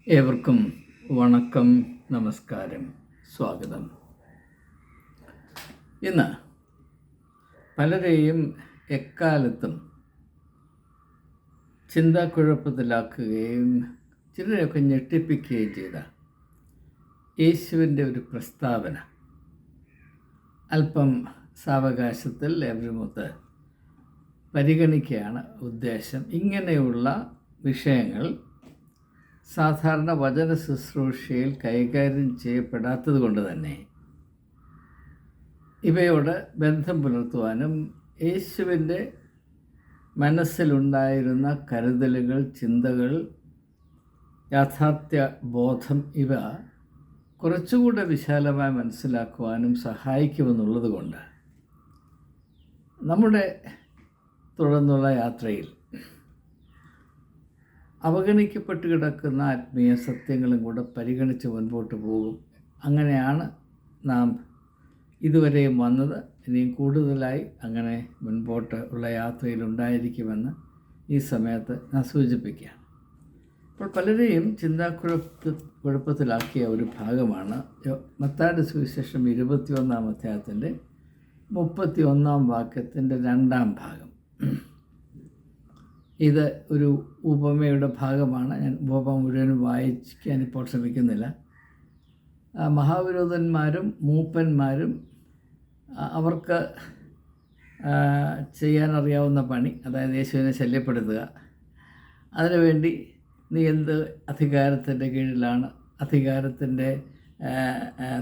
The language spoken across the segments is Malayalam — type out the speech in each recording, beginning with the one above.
ഏവർക്കും വണക്കം, നമസ്കാരം, സ്വാഗതം. ഇന്ന് പലരെയും എക്കാലത്തും ചിന്താക്കുഴപ്പത്തിലാക്കുകയും ചിലരെയൊക്കെ ഞെട്ടിപ്പിക്കുകയും ചെയ്ത യേശുവിൻ്റെ ഒരു പ്രസ്താവന അല്പം സാവകാശത്തിൽ എവരുമൊത്ത് പരിഗണിക്കുകയാണ് ഉദ്ദേശം. ഇങ്ങനെയുള്ള വിഷയങ്ങൾ സാധാരണ വചന ശുശ്രൂഷയിൽ കൈകാര്യം ചെയ്യപ്പെടാത്തത് കൊണ്ട് തന്നെ ഇവയോട് ബന്ധം പുലർത്തുവാനും യേശുവിൻ്റെ മനസ്സിലുണ്ടായിരുന്ന കരുതലുകൾ, ചിന്തകൾ, യാഥാർത്ഥ്യ ബോധം ഇവ കുറച്ചുകൂടെ വിശാലമായി മനസ്സിലാക്കുവാനും സഹായിക്കുമെന്നുള്ളത് കൊണ്ട് നമ്മുടെ തുടർന്നുള്ള യാത്രയിൽ അവഗണിക്കപ്പെട്ട് കിടക്കുന്ന ആത്മീയ സത്യങ്ങളും കൂടെ പരിഗണിച്ച് മുൻപോട്ട് പോകും. അങ്ങനെയാണ് നാം ഇതുവരെയും വന്നത്. ഇനിയും കൂടുതലായി അങ്ങനെ മുൻപോട്ട് ഉള്ള യാത്രയിലുണ്ടായിരിക്കുമെന്ന് ഈ സമയത്ത് ഞാൻ സൂചിപ്പിക്കുകയാണ്. അപ്പോൾ പലരെയും കുഴപ്പത്തിലാക്കിയ ഒരു ഭാഗമാണ് മത്തായിയുടെ സുവിശേഷം 21-ാം അധ്യായത്തിൻ്റെ 31-ാം വാക്യത്തിൻ്റെ 2-ാം ഭാഗം. ഇത് ഒരു ഉപമയുടെ ഭാഗമാണ്. ഞാൻ ഉപമ മുഴുവനും വായിക്കാൻ ഇപ്പോൾ ശ്രമിക്കുന്നില്ല. മഹാവിരോധന്മാരും മൂപ്പന്മാരും അവർക്ക് ചെയ്യാനറിയാവുന്ന പണി, അതായത് യേശുവിനെ ശല്യപ്പെടുത്തുക. അതിനുവേണ്ടി നീ എന്ത് അധികാരത്തിൻ്റെ കീഴിലാണ്, അധികാരത്തിൻ്റെ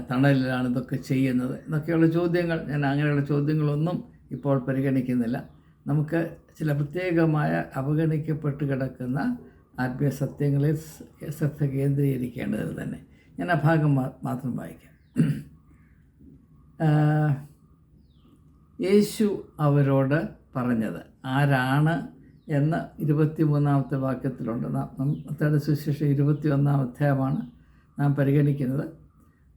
തണലിലാണ് ഇതൊക്കെ ചെയ്യുന്നത് എന്നൊക്കെയുള്ള ചോദ്യങ്ങൾ. ഞാൻ അങ്ങനെയുള്ള ചോദ്യങ്ങളൊന്നും ഇപ്പോൾ പരിഗണിക്കുന്നില്ല. നമുക്ക് ചില പ്രത്യേകമായ അവഗണിക്കപ്പെട്ട് കിടക്കുന്ന ആത്മീയ സത്യങ്ങളിൽ ശ്രദ്ധ കേന്ദ്രീകരിക്കേണ്ടത് തന്നെ. ഞാൻ ആ ഭാഗം മാത്രം വായിക്കാം. യേശു അവരോട് പറഞ്ഞത് ആരാണ് എന്ന് 23-ാമത്തെ വാക്യത്തിലുണ്ട്. മത്തായിയുടെ സുവിശേഷം 21-ാം അധ്യായമാണ് നാം പരിഗണിക്കുന്നത്.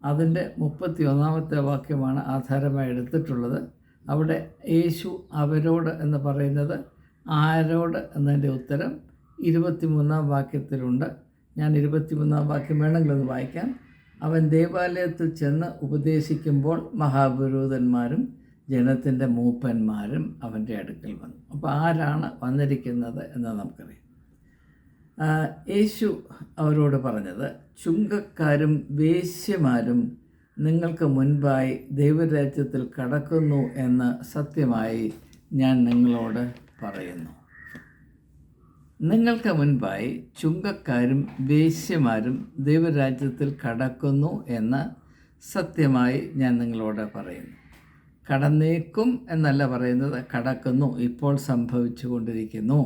അതിൻ്റെ 31-ാമത്തെ വാക്യമാണ് ആധാരമായി എടുത്തിട്ടുള്ളത്. അവിടെ യേശു അവരോട് എന്ന് പറയുന്നത് ആരോട് എന്നതിൻ്റെ ഉത്തരം 23-ാം വാക്യത്തിലുണ്ട്. ഞാൻ 23-ാം വാക്യം വേണമെങ്കിലൊന്ന് വായിക്കാം. അവൻ ദേവാലയത്തിൽ ചെന്ന് ഉപദേശിക്കുമ്പോൾ മഹാപുരോഹിതന്മാരും ജനത്തിൻ്റെ മൂപ്പന്മാരും അവൻ്റെ അടുക്കൽ വന്നു. അപ്പോൾ ആരാണ് വന്നിരിക്കുന്നത് എന്ന് നമുക്കറിയാം. യേശു അവരോട് പറഞ്ഞത് ചുങ്കക്കാരും വേശ്യമാരും നിങ്ങൾക്ക് മുൻപായി ദൈവരാജ്യത്തിൽ കടക്കുന്നു എന്ന് സത്യമായി ഞാൻ നിങ്ങളോട് പറയുന്നു. നിങ്ങൾക്ക് മുൻപായി ചുങ്കക്കാരും വേശ്യമാരും ദൈവരാജ്യത്തിൽ കടക്കുന്നു എന്ന് സത്യമായി ഞാൻ നിങ്ങളോട് പറയുന്നു. കടന്നേക്കും എന്നല്ല പറയുന്നത്, കടക്കുന്നു, ഇപ്പോൾ സംഭവിച്ചു കൊണ്ടിരിക്കുന്നു.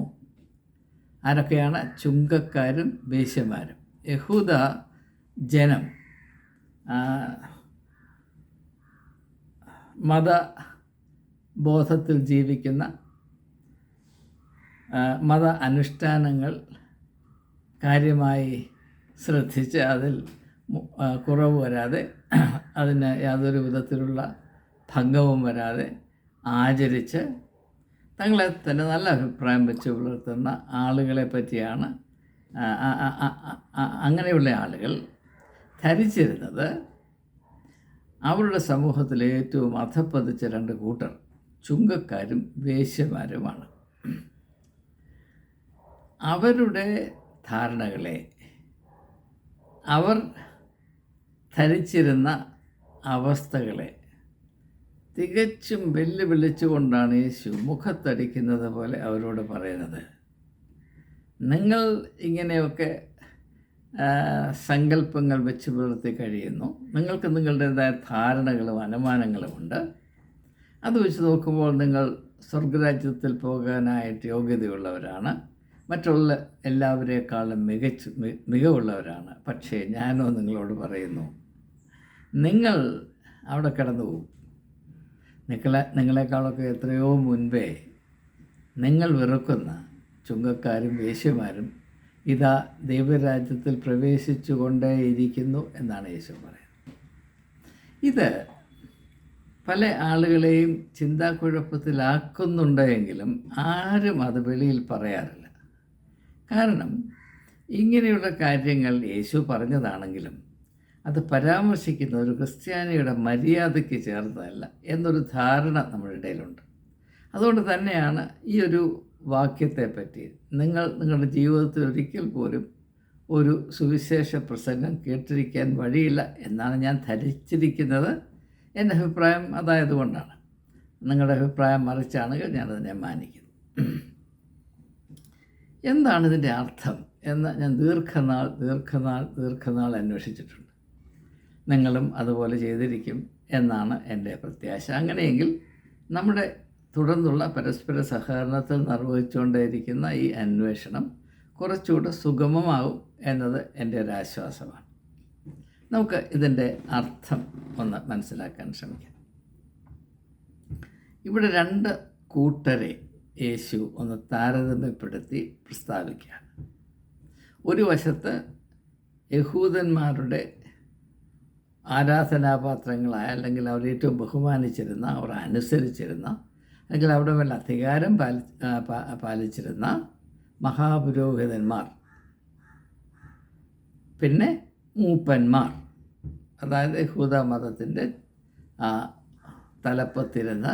ആരൊക്കെയാണ് ചുങ്കക്കാരും വേശ്യമാരും? യഹൂദ ജനം മതബോധത്തിൽ ജീവിക്കുന്ന, മത അനുഷ്ഠാനങ്ങൾ കാര്യമായി ശ്രദ്ധിച്ച് അതിൽ കുറവ് വരാതെ, അതിന് യാതൊരു വിധത്തിലുള്ള ഭംഗവും വരാതെ ആചരിച്ച് തങ്ങളെ തന്നെ നല്ല അഭിപ്രായം വെച്ച് പുലർത്തുന്ന ആളുകളെ പറ്റിയാണ്. അങ്ങനെയുള്ള ആളുകൾ ധരിച്ചിരുന്നത് അവരുടെ സമൂഹത്തിലെ ഏറ്റവും അധപ്പതിച്ച 2 കൂട്ടർ ചുങ്കക്കാരും വേശ്യമാരുമാണ്. അവരുടെ ധാരണകളെ, അവർ ധരിച്ചിരുന്ന അവസ്ഥകളെ തികച്ചും വെല്ലുവിളിച്ചുകൊണ്ടാണ് യേശു മുഖത്തടിക്കുന്നത് പോലെ അവരോട് പറയുന്നത്. നിങ്ങൾ ഇങ്ങനെയൊക്കെ സങ്കല്പങ്ങൾ വെച്ച് പുലർത്തി കഴിയുന്നു. നിങ്ങൾക്ക് നിങ്ങളുടേതായ ധാരണകളും അനുമാനങ്ങളുമുണ്ട്. അത് വെച്ച് നോക്കുമ്പോൾ നിങ്ങൾ സ്വർഗരാജ്യത്തിൽ പോകാനായിട്ട് യോഗ്യതയുള്ളവരാണ്, മറ്റുള്ള എല്ലാവരേക്കാളും മികവുള്ളവരാണ്. പക്ഷേ ഞാനോ നിങ്ങളോട് പറയുന്നു, നിങ്ങൾ അവിടെ കടന്നു പോകും. നിങ്ങളെക്കാളൊക്കെ എത്രയോ മുൻപേ നിങ്ങൾ വെറുക്കുന്ന ചുങ്കക്കാരും വേശ്യമാരും ഇതാ ദൈവരാജ്യത്തിൽ പ്രവേശിച്ചു കൊണ്ടേയിരിക്കുന്നു എന്നാണ് യേശു പറയുന്നത്. ഇത് പല ആളുകളെയും ചിന്താക്കുഴപ്പത്തിലാക്കുന്നുണ്ടെങ്കിലും ആരും അത് വെളിയിൽ പറയാറില്ല. കാരണം ഇങ്ങനെയുള്ള കാര്യങ്ങൾ യേശു പറഞ്ഞതാണെങ്കിലും അത് പരാമർശിക്കുന്ന ഒരു ക്രിസ്ത്യാനിയുടെ മര്യാദയ്ക്ക് ചേർന്നതല്ല എന്നൊരു ധാരണ നമ്മുടെ ഇടയിലുണ്ട്. അതുകൊണ്ട് തന്നെയാണ് ഈ ഒരു വാക്യത്തെപ്പറ്റി നിങ്ങളുടെ ജീവിതത്തിൽ ഒരിക്കൽ പോലും ഒരു സുവിശേഷ പ്രസംഗം കേട്ടിരിക്കാൻ വഴിയില്ല എന്നാണ് ഞാൻ ധരിച്ചിരിക്കുന്നത്. എൻ്റെ അഭിപ്രായം അതായതുകൊണ്ടാണ്. നിങ്ങളുടെ അഭിപ്രായം മറിച്ചാണെങ്കിൽ ഞാനതിനെ മാനിക്കുന്നു. എന്താണ് ഇതിൻ്റെ അർത്ഥം എന്ന് ഞാൻ ദീർഘനാൾ അന്വേഷിച്ചിട്ടുണ്ട്. നിങ്ങളും അതുപോലെ ചെയ്തിരിക്കും എന്നാണ് എൻ്റെ പ്രത്യാശ. അങ്ങനെയെങ്കിൽ നമ്മുടെ തുടർന്നുള്ള പരസ്പര സഹകരണത്തിൽ നിർവഹിച്ചുകൊണ്ടേയിരിക്കുന്ന ഈ അന്വേഷണം കുറച്ചുകൂടെ സുഗമമാകും എന്നത് എൻ്റെ ഒരു ആശ്വാസമാണ്. നമുക്ക് ഇതിൻ്റെ അർത്ഥം ഒന്ന് മനസ്സിലാക്കാൻ ശ്രമിക്കാം. ഇവിടെ 2 കൂട്ടരെ യേശു ഒന്ന് താരതമ്യപ്പെടുത്തി പ്രസ്താവിക്കുകയാണ്. ഒരു വശത്ത് യഹൂദന്മാരുടെ ആരാധനാപാത്രങ്ങളായ, അല്ലെങ്കിൽ അവർ ഏറ്റവും ബഹുമാനിച്ചിരുന്ന, അവർ അനുസരിച്ചിരുന്ന, അല്ലെങ്കിൽ അവിടെ മേൽ അധികാരം പാലിച്ചിരുന്ന മഹാപുരോഹിതന്മാർ, പിന്നെ മൂപ്പന്മാർ, അതായത് യഹൂദ മതത്തിൻ്റെ തലപ്പത്തിരുന്ന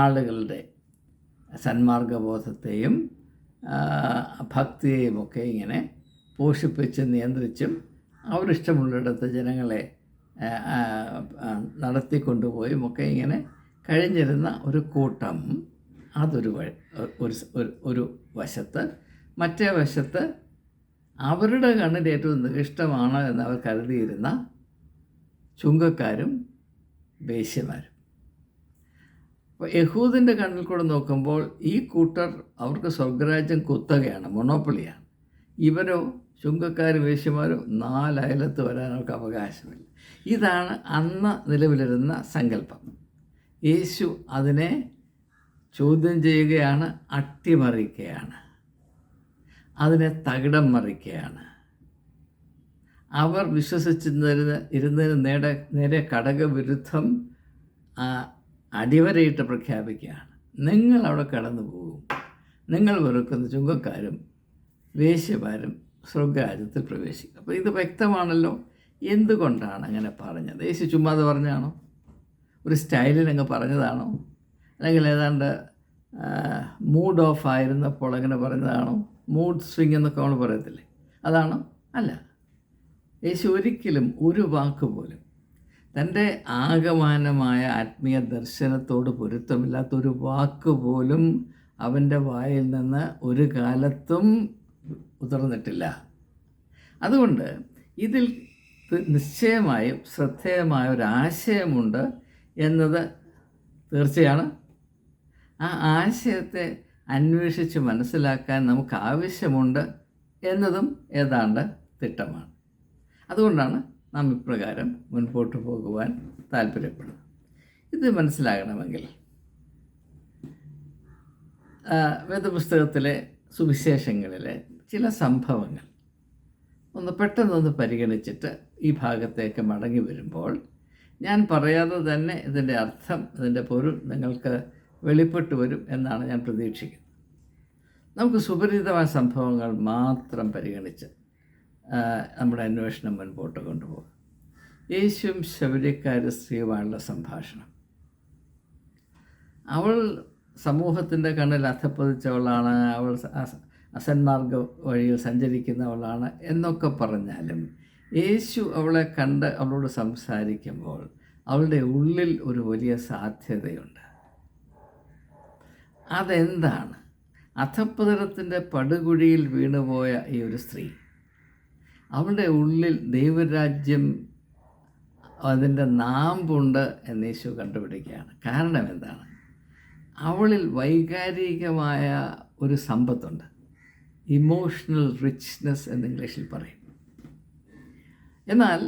ആളുകളുടെ സന്മാർഗബോധത്തെയും ഭക്തിയെയുമൊക്കെ ഇങ്ങനെ പോഷിപ്പിച്ച് നിയന്ത്രിച്ചും അവരിഷ്ടമുള്ളിടത്ത് ജനങ്ങളെ നടത്തിക്കൊണ്ടുപോയും ഒക്കെ ഇങ്ങനെ കഴിഞ്ഞിരുന്ന ഒരു കൂട്ടം. ഒരു വശത്ത്. മറ്റേ വശത്ത് അവരുടെ കണ്ണിൽ ഏറ്റവും നികൃഷ്ടമാണ് എന്ന് അവർ കരുതിയിരുന്ന ചുങ്കക്കാരും വേശ്യമാരും. അപ്പോൾ യഹൂദിൻ്റെ കണ്ണിൽ കൂടെ നോക്കുമ്പോൾ ഈ കൂട്ടർ അവർക്ക് സ്വർഗരാജ്യം കുത്തകയാണ്, മൊണോപ്പൊളിയാണ്. ഇവരോ, ചുങ്കക്കാരും വേശ്യമാരും, 4 അയലത്ത് വരാൻ അവർക്ക് അവകാശമില്ല. ഇതാണ് അന്ന് നിലവിലിരുന്ന സങ്കല്പം. യേശു അതിനെ ചോദ്യം ചെയ്യുകയാണ്, അട്ടിമറിക്കുകയാണ്, അതിനെ തകിടം മറിക്കുകയാണ്. അവർ വിശ്വസിച്ചിരുന്നതിന് നേരെ ഘടകവിരുദ്ധം അടിവരയിട്ട് പ്രഖ്യാപിക്കുകയാണ്. നിങ്ങൾ അവിടെ കടന്നു പോകും, നിങ്ങൾ വെറുക്കുന്ന ചുങ്കക്കാരും വേശ്യമാരും സ്വർഗരാജ്യത്തിൽ പ്രവേശിക്കും. അപ്പോൾ ഇത് വ്യക്തമാണല്ലോ എന്തുകൊണ്ടാണ് അങ്ങനെ പറഞ്ഞത്. യേശു ചുമ്മാതെ പറഞ്ഞാണോ? ഒരു സ്റ്റൈലിനങ്ങ് പറഞ്ഞതാണോ? അല്ലെങ്കിൽ ഏതാണ്ട് മൂഡ് ഓഫ് ആയിരുന്നപ്പോൾ അങ്ങനെ പറഞ്ഞതാണോ? മൂഡ് സ്വിങ് എന്നൊക്കെ നമ്മൾ പറയത്തില്ലേ, അതാണോ? അല്ല. യേശു ഒരിക്കലും ഒരു വാക്ക് പോലും തൻ്റെ ആകമാനമായ ആത്മീയ ദർശനത്തോട് പൊരുത്തമില്ലാത്തൊരു വാക്ക് പോലും അവൻ്റെ വായിൽ നിന്ന് ഒരു കാലത്തും ഉതിർന്നിട്ടില്ല. അതുകൊണ്ട് ഇതിൽ നിശ്ചയമായും ശ്രദ്ധേയമായ ഒരാശയമുണ്ട് എന്നത് തീർച്ചയാണ്. ആ ആശയത്തെ അന്വേഷിച്ച് മനസ്സിലാക്കാൻ നമുക്ക് ആവശ്യമുണ്ട് എന്നതും ഏതാണ്ട് തിട്ടമാണ്. അതുകൊണ്ടാണ് നാം ഇപ്രകാരം മുൻപോട്ട് പോകുവാൻ താല്പര്യപ്പെടുന്നത്. ഇത് മനസ്സിലാകണമെങ്കിൽ വേദപുസ്തകത്തിലെ സുവിശേഷങ്ങളിലെ ചില സംഭവങ്ങൾ പെട്ടെന്നൊന്ന് പരിഗണിച്ചിട്ട് ഈ ഭാഗത്തേക്ക് മടങ്ങി വരുമ്പോൾ ഞാൻ പറയാതെ തന്നെ ഇതിൻ്റെ അർത്ഥം, ഇതിൻ്റെ പൊരുൾ നിങ്ങൾക്ക് വെളിപ്പെട്ടു വരും എന്നാണ് ഞാൻ പ്രതീക്ഷിക്കുന്നത്. നമുക്ക് സുപരിചിതമായ സംഭവങ്ങൾ മാത്രം പരിഗണിച്ച് നമ്മുടെ അന്വേഷണം മുൻപോട്ട് കൊണ്ടുപോകും. യേശുവും ശബരിക്കാരി സ്ത്രീയുമായുള്ള സംഭാഷണം. അവൾ സമൂഹത്തിൻ്റെ കണ്ണിൽ അധപ്പതിച്ചവളാണ്, അവൾ അസന്മാർഗ വഴിയിൽ സഞ്ചരിക്കുന്നവളാണ് എന്നൊക്കെ പറഞ്ഞാലും യേശു അവളെ കണ്ട് അവളോട് സംസാരിക്കുമ്പോൾ അവളുടെ ഉള്ളിൽ ഒരു വലിയ സാധ്യതയുണ്ട്. അതെന്താണ്? അധപ്പതനത്തിൻ്റെ പടുകുഴിയിൽ വീണുപോയ ഈ ഒരു സ്ത്രീ, അവളുടെ ഉള്ളിൽ ദൈവരാജ്യം അതിൻ്റെ നാമ്പുണ്ട് എന്ന് യേശു കണ്ടുപിടിക്കുകയാണ്. കാരണം എന്താണ്? അവളിൽ വൈകാരികമായ ഒരു സമ്പത്തുണ്ട്. ഇമോഷണൽ റിച്ച്നെസ് എന്ന് ഇംഗ്ലീഷിൽ പറയും. എന്നാൽ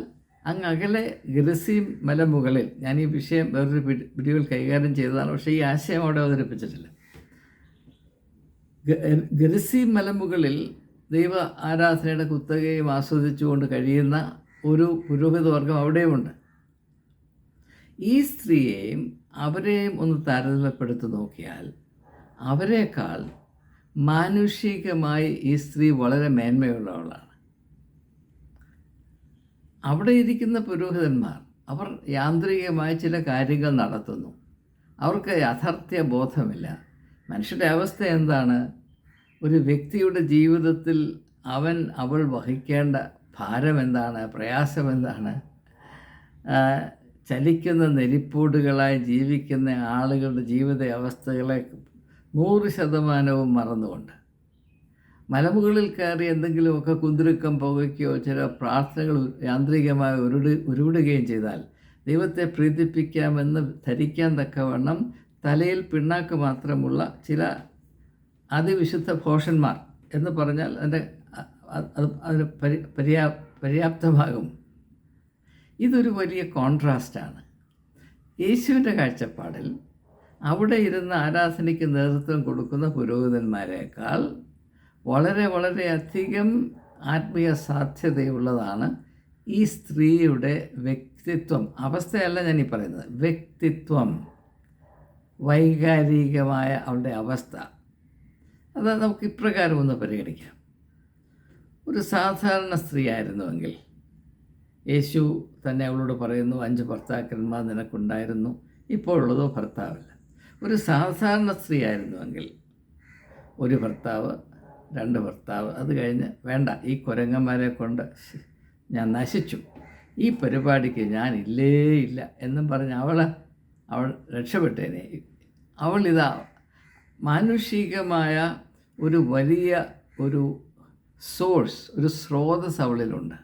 അങ്ങ് അകലെ ഗെരിസീം മലമുകളിൽ, ഞാൻ ഈ വിഷയം വേറൊരു വീഡിയോയിൽ കൈകാര്യം ചെയ്തതാണ്, പക്ഷേ ഈ ആശയം അവിടെ അവതരിപ്പിച്ചിട്ടില്ല. ഗെരിസീം മലമുകളിൽ ദൈവ ആരാധനയുടെ കുത്തകയും ആസ്വദിച്ചുകൊണ്ട് കഴിയുന്ന ഒരു പുരോഹിതവർഗം അവിടെയുമുണ്ട്. ഈ സ്ത്രീയെയും അവരെയും ഒന്ന് താരതമ്യപ്പെടുത്തി നോക്കിയാൽ അവരെക്കാൾ മാനുഷികമായി ഈ സ്ത്രീ വളരെ മേന്മയുള്ളവളാണ്. അവിടെ ഇരിക്കുന്ന പുരോഹിതന്മാർ അവർ യാന്ത്രികമായി ചില കാര്യങ്ങൾ നടത്തുന്നു. അവർക്ക് യാഥാർത്ഥ്യ ബോധമില്ല. മനുഷ്യരുടെ അവസ്ഥ എന്താണ്? ഒരു വ്യക്തിയുടെ ജീവിതത്തിൽ അവൾ വഹിക്കേണ്ട ഭാരം എന്താണ്, പ്രയാസം എന്താണ്? ചലിക്കുന്ന നെരിപ്പൂടുകളായി ജീവിക്കുന്ന ആളുകളുടെ ജീവിത അവസ്ഥകളെ 100% മറന്നുകൊണ്ട് മലമുകളിൽ കയറി എന്തെങ്കിലുമൊക്കെ കുന്തിരുക്കം പുകയ്ക്കുകയോ ചില പ്രാർത്ഥനകൾ യാന്ത്രികമായി ഉരുവിടുകയും ചെയ്താൽ ദൈവത്തെ പ്രീതിപ്പിക്കാമെന്ന് ധരിക്കാൻ തക്കവണ്ണം തലയിൽ പിണ്ണാക്ക് മാത്രമുള്ള ചില അതിവിശുദ്ധ ഭോഷന്മാർ എന്ന് പറഞ്ഞാൽ അതിന് പര്യാപ്തമാകും. ഇതൊരു വലിയ കോൺട്രാസ്റ്റാണ്. യേശുവിൻ്റെ കാഴ്ചപ്പാടിൽ അവിടെ ഇരുന്ന് ആരാധനയ്ക്ക് നേതൃത്വം കൊടുക്കുന്ന പുരോഹിതന്മാരെക്കാൾ വളരെ വളരെയധികം ആത്മീയ സാധ്യതയുള്ളതാണ് ഈ സ്ത്രീയുടെ വ്യക്തിത്വം. അവസ്ഥയല്ല ഞാനീ പറയുന്നത്, വ്യക്തിത്വം, വൈകാരികമായ അവളുടെ അവസ്ഥ. അത് നമുക്ക് ഇപ്രകാരം ഒന്ന് പരിഗണിക്കാം. ഒരു സാധാരണ സ്ത്രീ ആയിരുന്നുവെങ്കിൽ യേശു തന്നെ അവളോട് പറയുന്നു, 5 ഭർത്താക്കന്മാർ നിനക്കുണ്ടായിരുന്നു, ഇപ്പോഴുള്ളതോ ഭർത്താവില്ല. ഒരു സാധാരണ സ്ത്രീ ആയിരുന്നുവെങ്കിൽ 1 ഭർത്താവ്, 2 ഭർത്താവ്, അത് കഴിഞ്ഞ് വേണ്ട, ഈ കുരങ്ങന്മാരെ കൊണ്ട് ഞാൻ നശിച്ചു, ഈ പരിപാടിക്ക് ഞാൻ ഇല്ല എന്നും പറഞ്ഞ് അവൾ രക്ഷപ്പെട്ടേനെ. അവളിതാ മാനുഷികമായ ഒരു വലിയ ഒരു സോഴ്സ്, ഒരു സ്രോതസ് അവളിലുണ്ട്.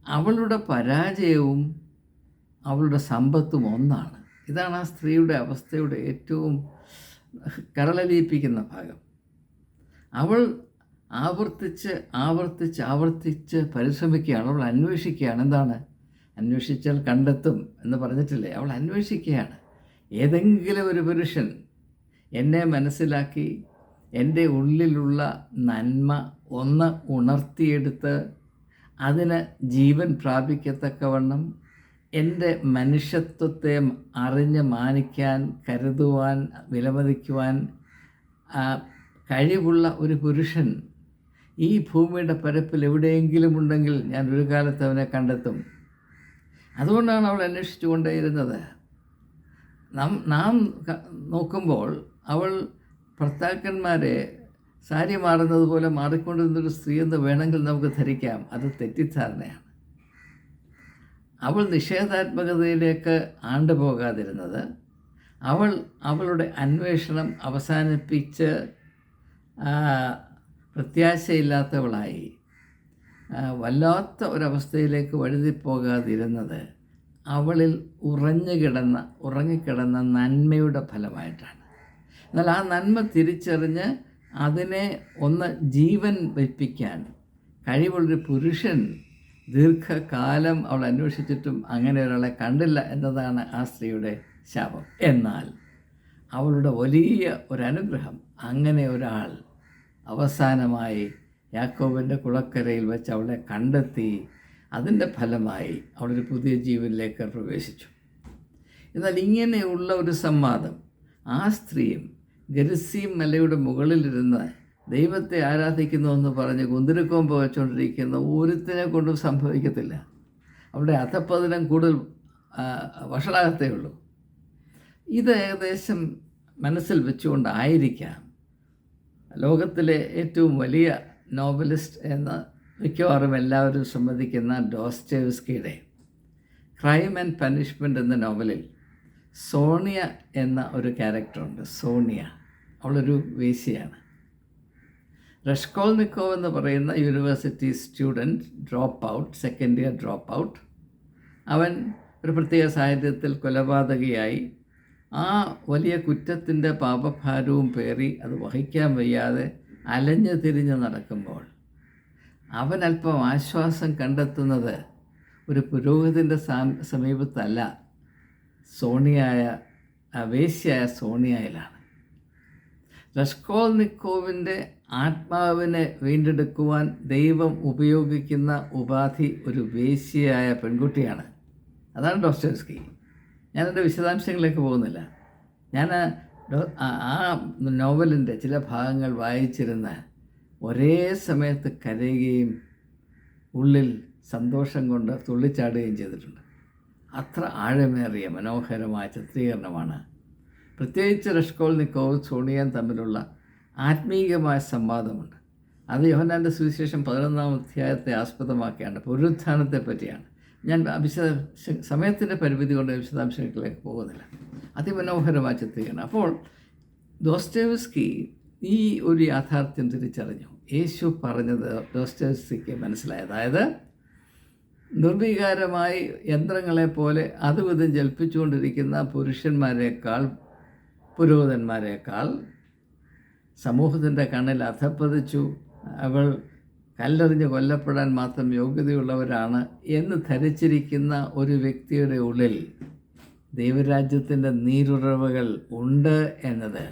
അവളുടെ പരാജയവും അവളുടെ സമ്പത്തും ഒന്നാണ്. ഇതാണ് ആ സ്ത്രീയുടെ അവസ്ഥയുടെ ഏറ്റവും കരളലിയിപ്പിക്കുന്ന ഭാഗം. അവൾ ആവർത്തിച്ച് പരിശ്രമിക്കുകയാണ്, അവൾ അന്വേഷിക്കുകയാണ്. എന്താണ്? അന്വേഷിച്ചാൽ കണ്ടെത്തും എന്ന് പറഞ്ഞിട്ടില്ലേ? അവൾ അന്വേഷിക്കുകയാണ്. ഏതെങ്കിലും ഒരു പുരുഷൻ എന്നെ മനസ്സിലാക്കി എൻ്റെ ഉള്ളിലുള്ള നന്മ ഒന്ന് ഉണർത്തിയെടുത്ത് അതിന് ജീവൻ പ്രാപിക്കത്തക്കവണ്ണം എൻ്റെ മനുഷ്യത്വത്തെ അറിഞ്ഞ് മാനിക്കാൻ, കരുതുവാൻ, വിലമതിക്കുവാൻ കഴിവുള്ള ഒരു പുരുഷൻ ഈ ഭൂമിയുടെ പരപ്പിൽ എവിടെയെങ്കിലും ഉണ്ടെങ്കിൽ ഞാൻ ഒരു കാലത്ത് അവനെ കണ്ടെത്തും. അതുകൊണ്ടാണ് അവൾ അന്വേഷിച്ചു കൊണ്ടേയിരുന്നത്. നാം നോക്കുമ്പോൾ അവൾ ഭർത്താക്കന്മാരെ സാരി മാറുന്നത് പോലെ മാറിക്കൊണ്ടിരുന്നൊരു സ്ത്രീ എന്ന് വേണമെങ്കിൽ നമുക്ക് ധരിക്കാം. അത് തെറ്റിദ്ധാരണയാണ്. അവൾ നിഷേധാത്മകതയിലേക്ക് ആണ്ടുപോകാതിരുന്നത്, അവളുടെ അന്വേഷണം അവസാനിപ്പിച്ച് പ്രത്യാശയില്ലാത്തവളായി വല്ലാത്ത ഒരവസ്ഥയിലേക്ക് വഴുതിപ്പോകാതിരുന്നത് അവളിൽ ഉറങ്ങിക്കിടന്ന നന്മയുടെ ഫലമായിട്ടാണ്. എന്നാൽ ആ നന്മ തിരിച്ചറിഞ്ഞ് അതിനെ ഒന്ന് ജീവൻ വെപ്പിക്കാൻ കഴിവുള്ളൊരു പുരുഷൻ ദീർഘകാലം അവൾ അന്വേഷിച്ചിട്ടും അങ്ങനെ ഒരാളെ കണ്ടില്ല എന്നതാണ് ആ സ്ത്രീയുടെ ശാപം. എന്നാൽ അവളുടെ വലിയ ഒരനുഗ്രഹം, അങ്ങനെ ഒരാൾ അവസാനമായി യാക്കോബിൻ്റെ കുളക്കരയിൽ വെച്ച് അവളെ കണ്ടെത്തി. അതിൻ്റെ ഫലമായി അവളൊരു പുതിയ ജീവനിലേക്ക് പ്രവേശിച്ചു. എന്നാൽ ഇങ്ങനെയുള്ള ഒരു സംവാദം ആ സ്ത്രീയും ഗെരിസീം മലയുടെ മുകളിലിരുന്ന് ദൈവത്തെ ആരാധിക്കുന്നുവെന്ന് പറഞ്ഞ് കുന്തിരുക്കോമ്പ് വെച്ചുകൊണ്ടിരിക്കുന്ന ഒരുത്തിനെ കൊണ്ടും സംഭവിക്കത്തില്ല. അവിടെ അധപ്പതനം കൂടുതൽ വഷളാകത്തേ ഉള്ളൂ. ഇത് ഏകദേശം മനസ്സിൽ വെച്ചുകൊണ്ടായിരിക്കാം ലോകത്തിലെ ഏറ്റവും വലിയ നോവലിസ്റ്റ് എന്ന് മിക്കവാറും എല്ലാവരും സമ്മതിക്കുന്ന ഡോസ്റ്റോവസ്കിയുടെ ക്രൈം ആൻഡ് പനിഷ്മെൻ്റ് എന്ന നോവലിൽ സോണിയ എന്ന ഒരു ക്യാരക്ടറുണ്ട്. സോണിയ, അവളൊരു വേശ്യയാണ്. റഷ്കോൾനിക്കോവ് എന്ന് പറയുന്ന university student, second year drop out. അവൻ ഒരു പ്രത്യേക സാഹചര്യത്തിൽ കൊലപാതകിയായി ആ വലിയ കുറ്റത്തിൻ്റെ പാപഭാരവും പേറി അത് വഹിക്കാൻ വയ്യാതെ അലഞ്ഞു തിരിഞ്ഞ് നടക്കുമ്പോൾ അവൻ അല്പം ആശ്വാസം കണ്ടെത്തുന്നത് ഒരു പുരോഹിതൻ്റെ സമീപത്തല്ല, വേശ്യയായ സോണിയയിലാണ്. റഷ്കോൾനിക്കോവിൻ്റെ ആത്മാവിനെ വീണ്ടെടുക്കുവാൻ ദൈവം ഉപയോഗിക്കുന്ന ഉപാധി ഒരു വേശ്യയായ പെൺകുട്ടിയാണ്. അതാണ് ഡോസ്റ്റോവസ്കി. ഞാനെൻ്റെ വിശദാംശങ്ങളിലേക്ക് പോകുന്നില്ല. ഞാൻ ആ നോവലിൻ്റെ ചില ഭാഗങ്ങൾ വായിച്ചിരുന്ന് ഒരേ സമയത്ത് കരയുകയും ഉള്ളിൽ സന്തോഷം കൊണ്ട് തുള്ളിച്ചാടുകയും ചെയ്തിട്ടുണ്ട്. അത്ര ആഴമേറിയ മനോഹരമായ ചിത്രീകരണമാണ്. പ്രത്യേകിച്ച് റഷ്കോൾനിക്കോവും സോണിയയും തമ്മിലുള്ള ആത്മീയമായ സംവാദമുണ്ട്. അത് യോഹന്നാൻ്റെ സുവിശേഷം 11-ാം അധ്യായത്തെ ആസ്പദമാക്കിയാണ്, പുനരുത്ഥാനത്തെ പറ്റിയാണ്. ഞാൻ സമയത്തിൻ്റെ പരിമിതി കൊണ്ട് വിശദാംശങ്ങളിലേക്ക് പോകുന്നില്ല. അതിമനോഹരമായ ചിത്രീകരണം. അപ്പോൾ ദോസ്റ്റോയെവ്സ്കി ഈ ഒരു യാഥാർത്ഥ്യം തിരിച്ചറിഞ്ഞു. യേശു പറഞ്ഞത് ദോസ്റ്റോയെവ്സ്കിക്ക് മനസ്സിലായി. അതായത് നിർവികാരമായി യന്ത്രങ്ങളെപ്പോലെ അതുവിധം ജൽപ്പിച്ചുകൊണ്ടിരിക്കുന്ന പുരുഷന്മാരെക്കാൾ, പുരോഹിതന്മാരെക്കാൾ സമൂഹത്തിൻ്റെ കണ്ണിൽ അധപ്പതിച്ചു അവൾ കല്ലെറിഞ്ഞ് കൊല്ലപ്പെടാൻ മാത്രം യോഗ്യതയുള്ളവരാണ് എന്ന് ധരിച്ചിരിക്കുന്ന ഒരു വ്യക്തിയുടെ ഉള്ളിൽ ദൈവരാജ്യത്തിൻ്റെ നീരുറവുകൾ ഉണ്ട് എന്നത്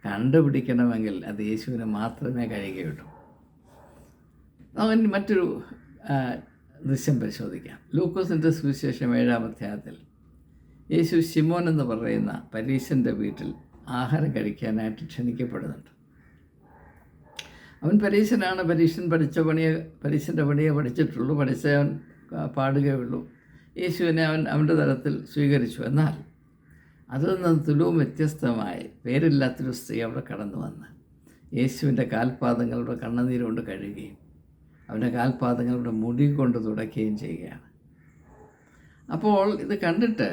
കണ്ടുപിടിക്കണമെങ്കിൽ അത് യേശുവിന് മാത്രമേ കഴിയുകയുള്ളൂ. അങ്ങനെ മറ്റൊരു ദൃശ്യം പരിശോധിക്കാം. ലൂക്കോസിൻ്റെ സുവിശേഷം 7-ാം അധ്യായത്തിൽ യേശു ശിമോൻ എന്ന് പറയുന്ന പരീശൻ്റെ വീട്ടിൽ ആഹാരം കഴിക്കാനായിട്ട് ക്ഷണിക്കപ്പെടുന്നുണ്ട്. അവൻ പരീശനാണ്. പരീശൻ്റെ പണിയെ പഠിച്ചിട്ടുള്ളൂ, പഠിച്ചവൻ പാടുകയുള്ളൂ. യേശുവിനെ അവൻ്റെ തലത്തിൽ സ്വീകരിച്ചു. എന്നാൽ അതിൽ നിന്ന് തുലവും വ്യത്യസ്തമായി പേരില്ലാത്തൊരു സ്ത്രീ അവിടെ കടന്നു വന്ന് യേശുവിൻ്റെ കാൽപാദങ്ങളുടെ കണ്ണുനീരുകൊണ്ട് കഴുകുകയും അവൻ്റെ കാൽപാദങ്ങളുടെ മുടി കൊണ്ട് തുടയ്ക്കുകയും ചെയ്യുകയാണ്. അപ്പോൾ ഇത് കണ്ടിട്ട്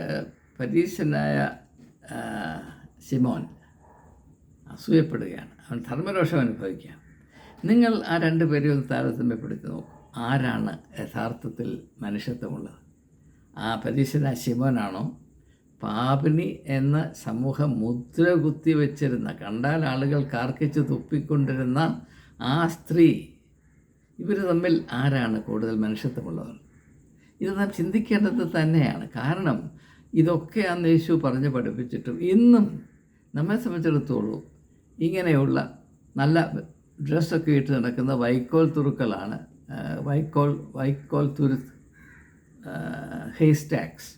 പരീശനായ ശിമോൻ അസൂയപ്പെടുകയാണ്. അവൻ ധർമ്മരോഷം അനുഭവിക്കുകയാണ്. നിങ്ങൾ ആ രണ്ടുപേരെയും ഒന്ന് താരതമ്യപ്പെടുത്തി നോക്കും. ആരാണ് യഥാർത്ഥത്തിൽ മനുഷ്യത്വമുള്ളത്? ആ പരീശനായ ശിമോനാണോ, പാപിനി എന്ന സമൂഹം മുദ്ര കുത്തി വെച്ചിരുന്ന, കണ്ടാൽ ആളുകൾ കാർക്കിച്ച് തുപ്പിക്കൊണ്ടിരുന്ന ആ സ്ത്രീ? ഇവർ തമ്മിൽ ആരാണ് കൂടുതൽ മനുഷ്യത്വമുള്ളവർ? ഇത് നാം ചിന്തിക്കേണ്ടത് തന്നെയാണ്. കാരണം ഇതൊക്കെ അന്ന് യേശു പറഞ്ഞ് പഠിപ്പിച്ചിട്ടും ഇന്നും നമ്മെ സംബന്ധിച്ചിടത്തോളം ഇങ്ങനെയുള്ള നല്ല ഡ്രസ്സൊക്കെ ഇട്ട് നടക്കുന്ന വൈക്കോൽ തുറുക്കളാണ്, വൈക്കോൽ തുരുത്ത്, ഹെയ്സ്റ്റാക്സ്,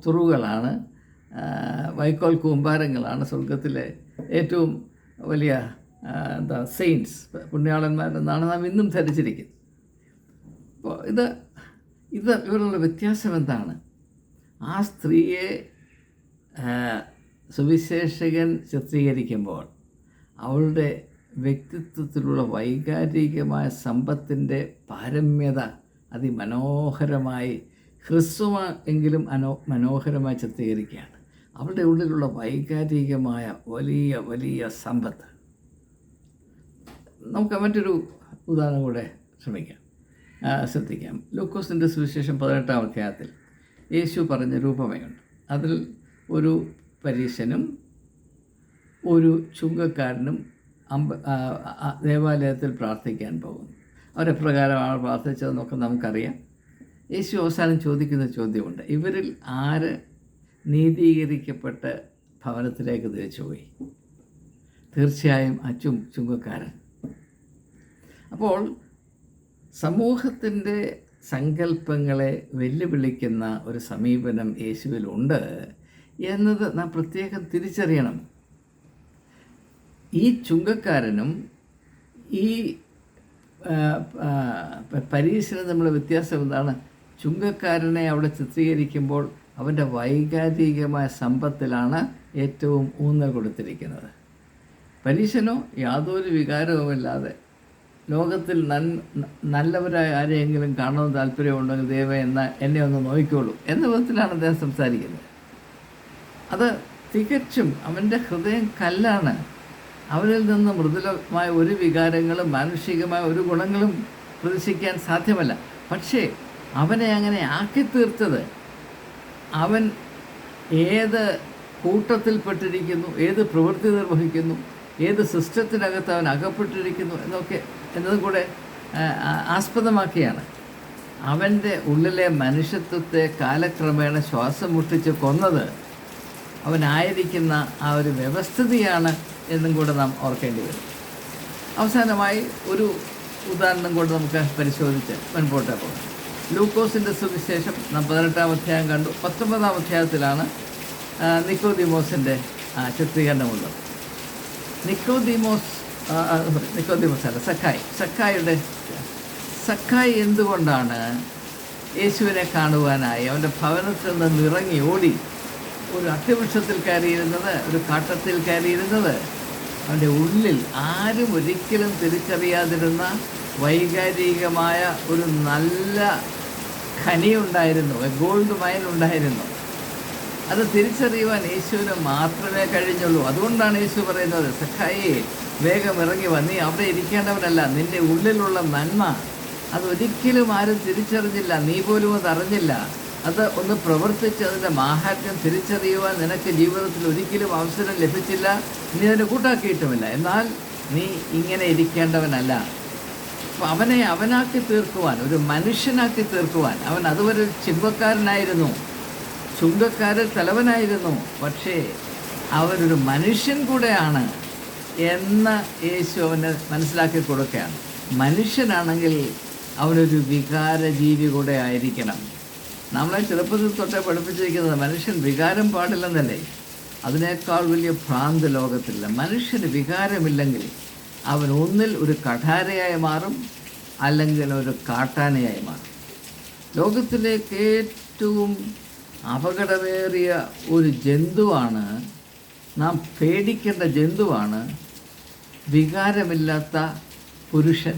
തുറുകളാണ്, വൈക്കോൽ കൂമ്പാരങ്ങളാണ് സ്വർഗത്തിലെ ഏറ്റവും വലിയ സെയിൻറ്റ്സ്, പുണ്യാളന്മാരെന്നാണ് നാം ഇന്നും ധരിച്ചിരിക്കുന്നത്. അപ്പോൾ ഇത് ഇവരുള്ള വ്യത്യാസം എന്താണ്? ആ സ്ത്രീയെ സുവിശേഷകൻ ചിത്രീകരിക്കുമ്പോൾ അവളുടെ വ്യക്തിത്വത്തിലുള്ള വൈകാരികമായ സമ്പത്തിൻ്റെ പാരമ്യത അതിമനോഹരമായി ഹ്രസ്വമ എങ്കിലും മനോഹരമായി ചിത്രീകരിക്കുകയാണ്. അവളുടെ ഉള്ളിലുള്ള വൈകാരികമായ വലിയ വലിയ സമ്പത്ത്. നമുക്ക് മറ്റൊരു ഉദാഹരണം കൂടെ ശ്രദ്ധിക്കാം. ലൂക്കോസിൻ്റെ സുവിശേഷം 18-ാം അധ്യായത്തിൽ യേശു പറഞ്ഞ രൂപമയുണ്ട്. അതിൽ ഒരു പരീശനും ഒരു ചുങ്കക്കാരനും ദേവാലയത്തിൽ പ്രാർത്ഥിക്കാൻ പോകുന്നു. അവരെപ്രകാരമാണ് പ്രാർത്ഥിച്ചതെന്നൊക്കെ നമുക്കറിയാം. യേശു അവസാനം ചോദിക്കുന്ന ചോദ്യമുണ്ട്: ഇവരിൽ ആര് നീതീകരിക്കപ്പെട്ട് ഭവനത്തിലേക്ക് തിരിച്ചുപോയി? തീർച്ചയായും ചുങ്കക്കാരൻ. അപ്പോൾ സമൂഹത്തിൻ്റെ സങ്കല്പങ്ങളെ വെല്ലുവിളിക്കുന്ന ഒരു സമീപനം യേശുവിലുണ്ട് എന്നത് നാം പ്രത്യേകം തിരിച്ചറിയണം. ഈ ചുങ്കക്കാരനും ഈ പരീശനും തമ്മിലുള്ള വ്യത്യാസം എന്താണ്? ചുങ്കക്കാരനെ അവിടെ ചിത്രീകരിക്കുമ്പോൾ അവൻ്റെ വൈകാരികമായ സമ്പത്തിലാണ് ഏറ്റവും ഊന്നൽ കൊടുത്തിരിക്കുന്നത്. പരീശനോ യാതൊരു വികാരവുമില്ലാതെ ലോകത്തിൽ നല്ലവരായ ആരെയെങ്കിലും കാണുന്ന താല്പര്യമുണ്ടെങ്കിൽ ദൈവം എന്നെ ഒന്ന് നോക്കിക്കോളൂ എന്ന വിധത്തിലാണ് അദ്ദേഹം സംസാരിക്കുന്നത്. അത് തികച്ചും അവൻ്റെ ഹൃദയം കല്ലാണ്. അവരിൽ നിന്ന് മൃദുലമായ ഒരു വികാരങ്ങളും മാനുഷികമായ ഒരു ഗുണങ്ങളും പ്രതീക്ഷിക്കാൻ സാധ്യമല്ല. പക്ഷേ അവനെ അങ്ങനെ ആക്കിത്തീർത്തത് അവൻ ഏത് കൂട്ടത്തിൽപ്പെട്ടിരിക്കുന്നു, ഏത് പ്രവൃത്തി നിർവഹിക്കുന്നു, ഏത് സിസ്റ്റത്തിനകത്ത് അവൻ അകപ്പെട്ടിരിക്കുന്നു എന്നതും കൂടെ ആസ്പദമാക്കിയാണ്. അവൻ്റെ ഉള്ളിലെ മനുഷ്യത്വത്തെ കാലക്രമേണ ശ്വാസം മുട്ടിച്ച് കൊന്നത് അവനായിരിക്കുന്ന ആ ഒരു വ്യവസ്ഥിതിയാണ് എന്നും കൂടെ നാം ഓർക്കേണ്ടി വരും. അവസാനമായി ഒരു ഉദാഹരണം കൂടെ നമുക്ക് പരിശോധിച്ച് മുൻപോട്ട് പോകാം. ലൂക്കോസിൻ്റെ സുവിശേഷം നാം 18-ാം അധ്യായം കണ്ടു. 19-ാം അധ്യായത്തിലാണ് നിക്കോദിമോസിൻ്റെ ചിത്രീകരണമുള്ളത്. നിക്കോദീമോസ് അല്ല, സക്കായി എന്തുകൊണ്ടാണ് യേശുവിനെ കാണുവാനായി അവൻ്റെ ഭവനത്തിൽ നിന്ന് ഇറങ്ങി ഓടി ഒരു അത്തിവൃക്ഷത്തിൽ കയറിയിരുന്നത്, ഒരു കാട്ടത്തിൽ കയറിയിരുന്നത്? അവൻ്റെ ഉള്ളിൽ ആരും ഒരിക്കലും തിരിച്ചറിയാതിരുന്ന വൈകാരികമായ ഒരു നല്ല ഖനിയുണ്ടായിരുന്നു, ഗോൾഡ് മൈൻ ഉണ്ടായിരുന്നു. അത് തിരിച്ചറിയുവാൻ യേശുവിന് മാത്രമേ കഴിഞ്ഞുള്ളൂ. അതുകൊണ്ടാണ് യേശു പറയുന്നത്, സഖായി വേഗം ഇറങ്ങി വന്നീ അവിടെ ഇരിക്കേണ്ടവനല്ല. നിൻ്റെ ഉള്ളിലുള്ള നന്മ അതൊരിക്കലും ആരും തിരിച്ചറിഞ്ഞില്ല, നീ പോലും അത് അറിഞ്ഞില്ല. അത് ഒന്ന് പ്രവർത്തിച്ച് അതിൻ്റെ മാഹാത്മ്യം തിരിച്ചറിയുവാൻ നിനക്ക് ജീവിതത്തിൽ ഒരിക്കലും അവസരം ലഭിച്ചില്ല, നീ അതിനെ കൂട്ടാക്കിയിട്ടുമില്ല. എന്നാൽ നീ ഇങ്ങനെ ഇരിക്കേണ്ടവനല്ല. അപ്പോൾ അവനെ അവനാക്കി തീർക്കുവാൻ, ഒരു മനുഷ്യനാക്കി തീർക്കുവാൻ, അവൻ അതുവരെ ചുങ്കക്കാരനായിരുന്നു, ചുങ്കക്കാരിൽ തലവനായിരുന്നു, പക്ഷേ അവനൊരു മനുഷ്യൻ കൂടെയാണ് എന്ന് യേശു അവന് മനസ്സിലാക്കി കൊടുക്കുകയാണ്. മനുഷ്യനാണെങ്കിൽ അവനൊരു വികാരജീവി കൂടെ ആയിരിക്കണം. നമ്മളെ ചെറുപ്പത്തിൽ തൊട്ടേ പഠിപ്പിച്ചിരിക്കുന്നത് മനുഷ്യൻ വികാരം പാടില്ലെന്നല്ലേ. അതിനേക്കാൾ വലിയ ഭ്രാന്ത് ലോകത്തില്ല. മനുഷ്യന് വികാരമില്ലെങ്കിൽ അവൻ ഒന്നിൽ ഒരു കഠാരയായി മാറും, അല്ലെങ്കിൽ ഒരു കാട്ടാനയായി മാറും. ലോകത്തിലേക്ക് ഏറ്റവും അപകടമേറിയ ഒരു ജന്തുവാണ്, നാം പേടിക്കേണ്ട ജന്തുവാണ് വികാരമില്ലാത്ത പുരുഷൻ.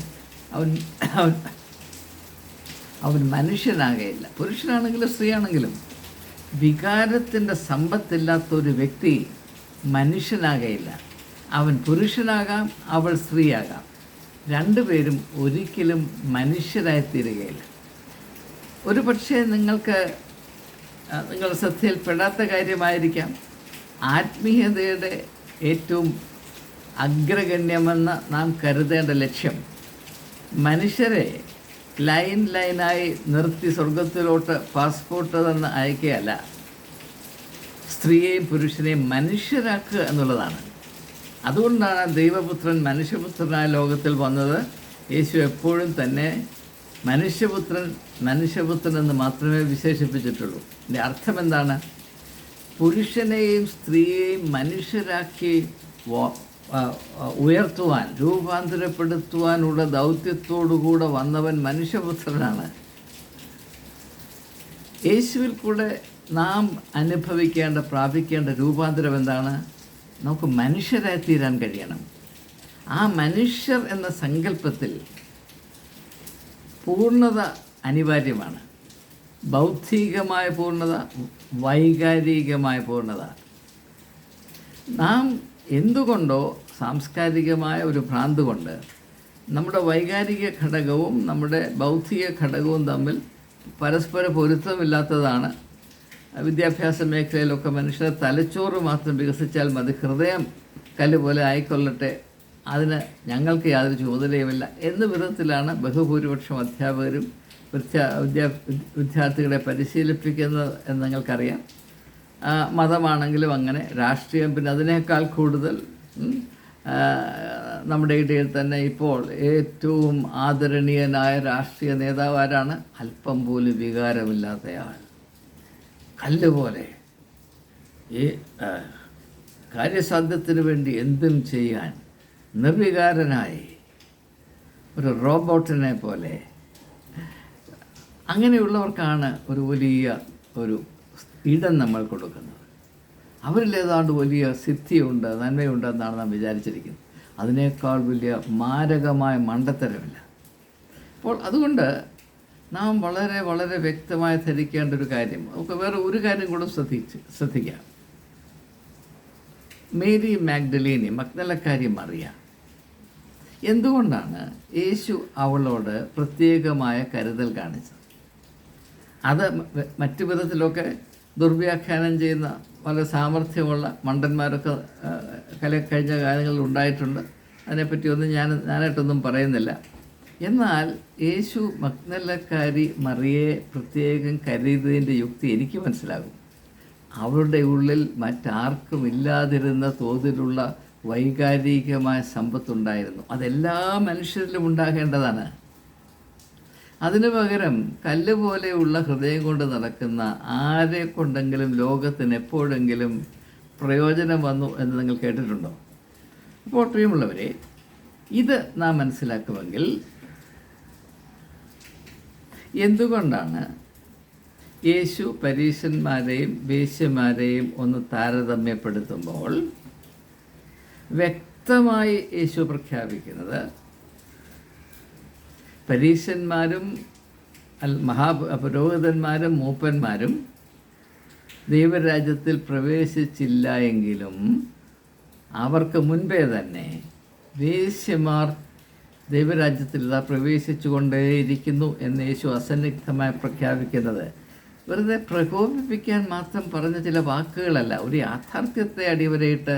അവൻ മനുഷ്യനാകയില്ല. പുരുഷനാണെങ്കിലും സ്ത്രീയാണെങ്കിലും വികാരത്തിൻ്റെ സമ്പത്തില്ലാത്ത ഒരു വ്യക്തി മനുഷ്യനാകയില്ല. അവൻ പുരുഷനാകാം, അവൾ സ്ത്രീയാകാം. രണ്ടുപേരും ഒരിക്കലും മനുഷ്യരായിത്തീരുകയില്ല. ഒരു പക്ഷേ നിങ്ങൾ ശ്രദ്ധയിൽപ്പെടാത്ത കാര്യമായിരിക്കാം, ആത്മീയതയുടെ ഏറ്റവും അഗ്രഗണ്യമെന്ന് നാം കരുതേണ്ട ലക്ഷ്യം മനുഷ്യരെ ലൈനായി നിർത്തി സ്വർഗത്തിലോട്ട് പാസ്പോർട്ട് തന്ന് അയക്കുകയല്ല, സ്ത്രീയെയും പുരുഷനെയും മനുഷ്യരാക്കുക എന്നുള്ളതാണ്. അതുകൊണ്ടാണ് ദൈവപുത്രൻ മനുഷ്യപുത്രനായ ലോകത്തിൽ വന്നത്. യേശു എപ്പോഴും തന്നെ മനുഷ്യപുത്രൻ എന്ന് മാത്രമേ വിശേഷിപ്പിച്ചിട്ടുള്ളൂ. ഇതിൻ്റെ അർത്ഥം എന്താണ്? പുരുഷനെയും സ്ത്രീയെയും മനുഷ്യരാക്കി ഉയർത്തുവാൻ, രൂപാന്തരപ്പെടുത്തുവാനുള്ള ദൗത്യത്തോടുകൂടെ വന്നവൻ മനുഷ്യപുത്രനാണ്. യേശുവിൽ കൂടെ നാം പ്രാപിക്കേണ്ട രൂപാന്തരം എന്താണ്? നമുക്ക് മനുഷ്യരായി തീരാൻ കഴിയണം. ആ മനുഷ്യർ എന്ന സങ്കല്പത്തിൽ പൂർണ്ണത അനിവാര്യമാണ്. ബൗദ്ധികമായ പൂർണ്ണത, വൈകാരികമായ പൂർണ്ണത. നാം എന്തുകൊണ്ടോ സാംസ്കാരികമായ ഒരു ഭ്രാന്ത് കൊണ്ട് നമ്മുടെ വൈകാരിക ഘടകവും നമ്മുടെ ബൗദ്ധിക ഘടകവും തമ്മിൽ പരസ്പര പൊരുത്തമില്ലാത്തതാണ്. വിദ്യാഭ്യാസ മേഖലയിലൊക്കെ മനുഷ്യരെ തലച്ചോറ് മാത്രം വികസിച്ചാൽ മതി, ഹൃദയം കല്ല് പോലെ ആയിക്കൊള്ളട്ടെ, അതിന് ഞങ്ങൾക്ക് യാതൊരു ചുമതലയുമില്ല എന്ന വിധത്തിലാണ് ബഹുഭൂരിപക്ഷം അധ്യാപകരും വിദ്യാർത്ഥികളെ പരിശീലിപ്പിക്കുന്നത് എന്ന് നിങ്ങൾക്കറിയാം. മതമാണെങ്കിലും അങ്ങനെ, രാഷ്ട്രീയം പിന്നെ അതിനേക്കാൾ കൂടുതൽ. നമ്മുടെ ഇടയിൽ തന്നെ ഇപ്പോൾ ഏറ്റവും ആദരണീയനായ രാഷ്ട്രീയ നേതാവ് ആരാണ്? അല്പം പോലും വികാരമില്ലാത്തയാൾ, കല്ലുപോലെ ഈ കാര്യസാധ്യത്തിന് വേണ്ടി എന്തും ചെയ്യാൻ നിർവികാരനായി, ഒരു റോബോട്ടിനെ പോലെ. അങ്ങനെയുള്ളവർക്കാണ് ഒരു വലിയ ഇടം നമ്മൾ കൊടുക്കുന്നത്. അവരിൽ ഏതാണ്ട് വലിയ സിദ്ധിയുണ്ട്, നന്മയുണ്ടെന്നാണ് നാം വിചാരിച്ചിരിക്കുന്നത്. അതിനേക്കാൾ വലിയ മാരകമായ മണ്ടത്തരമില്ല. അപ്പോൾ അതുകൊണ്ട് നാം വളരെ വളരെ വ്യക്തമായി ധരിക്കേണ്ട ഒരു കാര്യം, നമുക്ക് വേറെ ഒരു കാര്യം കൂടെ ശ്രദ്ധിക്കാം. മേരി മാഗ്ഡലീനി, മഗ്ദലക്കാരി മറിയ, എന്തുകൊണ്ടാണ് യേശു അവളോട് പ്രത്യേകമായ കരുതൽ കാണിച്ചത്? അത് മറ്റു വിധത്തിലൊക്കെ ദുർവ്യാഖ്യാനം ചെയ്യുന്ന വളരെ സാമർഥ്യമുള്ള മണ്ടന്മാരൊക്കെ കഴിഞ്ഞ കാലങ്ങളിൽ ഉണ്ടായിട്ടുണ്ട്. അതിനെപ്പറ്റിയൊന്നും ഞാനായിട്ടൊന്നും പറയുന്നില്ല. എന്നാൽ യേശു മഗ്ദലക്കാരി മറിയയെ പ്രത്യേകം കരുതിയതിൻ്റെ യുക്തി എനിക്ക് മനസ്സിലാകും. അവരുടെ ഉള്ളിൽ മറ്റാർക്കും ഇല്ലാതിരുന്ന തോതിലുള്ള വൈകാരികമായ സമ്പത്തുണ്ടായിരുന്നു. അതെല്ലാ മനുഷ്യരിലും ഉണ്ടാകേണ്ടതാണ്. അതിനു പകരം കല്ല് പോലെയുള്ള ഹൃദയം കൊണ്ട് നടക്കുന്ന ആരെ കൊണ്ടെങ്കിലും ലോകത്തിന് എപ്പോഴെങ്കിലും പ്രയോജനം വന്നു എന്ന് നിങ്ങൾ കേട്ടിട്ടുണ്ടോ? അപ്പോൾ പ്രിയമുള്ളവരെ, ഇത് നാം മനസ്സിലാക്കുമെങ്കിൽ എന്തുകൊണ്ടാണ് യേശു പരീശന്മാരെയും വേശ്യമാരെയും ഒന്ന് താരതമ്യപ്പെടുത്തുമ്പോൾ വ്യക്തമായി യേശു പ്രഖ്യാപിക്കുന്നത് പരീശന്മാരും പുരോഹിതന്മാരും മൂപ്പന്മാരും ദൈവരാജ്യത്തിൽ പ്രവേശിച്ചില്ല എങ്കിലും അവർക്ക് മുൻപേ തന്നെ വേശ്യമാർ ദൈവരാജ്യത്തിൽ ഇതാ പ്രവേശിച്ചുകൊണ്ടേയിരിക്കുന്നു എന്ന് യേശു അസന്നിഗ്ധമായി പ്രഖ്യാപിക്കുന്നത് വെറുതെ പ്രകോപിപ്പിക്കാൻ മാത്രം പറഞ്ഞ ചില വാക്കുകളല്ല, ഒരു യാഥാർത്ഥ്യത്തെ അടിവരയിട്ട്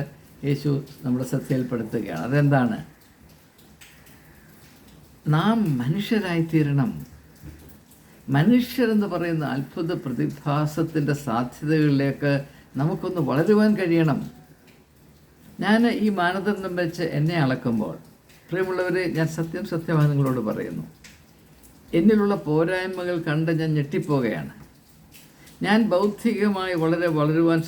യേശു നമ്മുടെ ശ്രദ്ധയിൽപ്പെടുത്തുകയാണ്. അതെന്താണ്? നാം മനുഷ്യരായിത്തീരണം. മനുഷ്യരെന്ന് പറയുന്ന അത്ഭുത പ്രതിഭാസത്തിൻ്റെ സാധ്യതകളിലേക്ക് നമുക്കൊന്ന് വളരുവാൻ കഴിയണം. ഞാൻ ഈ മാനദണ്ഡം വെച്ച് എന്നെ അളക്കുമ്പോൾ പ്രിയമുള്ളവരെ, ഞാൻ സത്യമായി നിങ്ങളോട് പറയുന്നു, എന്നിലുള്ള പോരായ്മകൾ കണ്ട് ഞാൻ ഞെട്ടിപ്പോവുകയാണ്. ഞാൻ ബൗദ്ധികമായി വളരെ വളരുവാൻ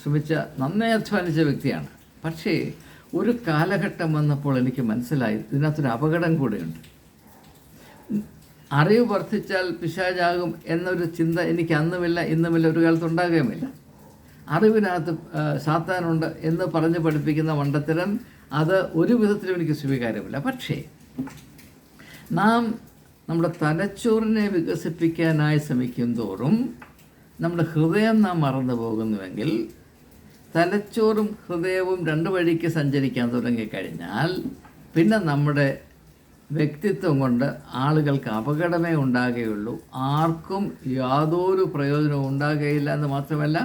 ശ്രമിച്ച നന്നായി അധ്വാനിച്ച വ്യക്തിയാണ്. പക്ഷേ ഒരു കാലഘട്ടം വന്നപ്പോൾ എനിക്ക് മനസ്സിലായി ഇതിനകത്തൊരു അപകടം കൂടെയുണ്ട്. അറിവ് വർദ്ധിച്ചാൽ പിശാചാകും എന്നൊരു ചിന്ത എനിക്ക് അന്നുമില്ല, ഇന്നുമില്ല, ഒരു കാലത്ത് ഉണ്ടാകുകയുമില്ല. അറിവിനകത്ത് സാത്താനുണ്ട് എന്ന് പറഞ്ഞ് പഠിപ്പിക്കുന്ന മണ്ടത്തരം അത് ഒരു വിധത്തിലും എനിക്ക് സ്വീകാര്യമില്ല. പക്ഷേ നാം നമ്മുടെ തലച്ചോറിനെ വികസിപ്പിക്കാനായി ശ്രമിക്കും തോറും നമ്മുടെ ഹൃദയം നാം മറന്നു പോകുന്നുവെങ്കിൽ, തലച്ചോറും ഹൃദയവും രണ്ട് വഴിക്ക് സഞ്ചരിക്കാൻ തുടങ്ങിക്കഴിഞ്ഞാൽ പിന്നെ നമ്മുടെ വ്യക്തിത്വം കൊണ്ട് ആളുകൾക്ക് അപകടമേ ഉണ്ടാകുകയുള്ളൂ. ആർക്കും യാതൊരു പ്രയോജനവും ഉണ്ടാകുകയില്ല എന്ന് മാത്രമല്ല,